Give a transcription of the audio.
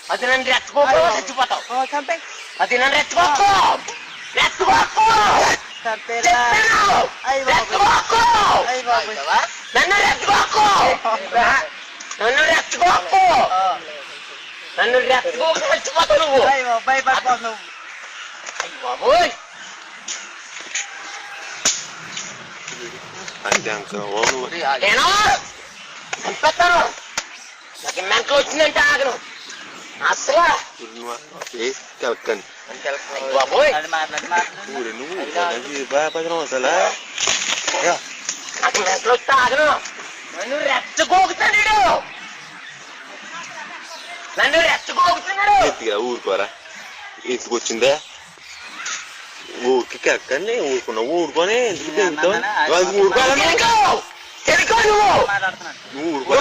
అది నన్ను రెచ్చగోకు చచ్చిపోతావు. అది నన్ను రెచ్చగోకు రెచ్చగోకు రెచ్చగోకు నన్ను రెచ్చగోకు నన్ను రెచ్చగోకు నన్ను రెచ్చగోకు చచ్చిపోతావు నువ్వు. భయపడిపోతున్నావు బాబోయ్ నేను చంపేస్తాను. నాకు మెంటలు వచ్చిందంటే ఆగను అసలు. బాబోయ్ నాకు మెంటలు వస్తే ఆగను. నన్ను రెచ్చగోగుతాడు నన్ను రెచ్చగోగుతున్నాడు. ఊరుకోరా ఎందుకొచ్చిందా ఊరికి ఎక్కడిని ఊరుకున్నా ఊరుకొని ఊరుకో నువ్వు ఊరుకో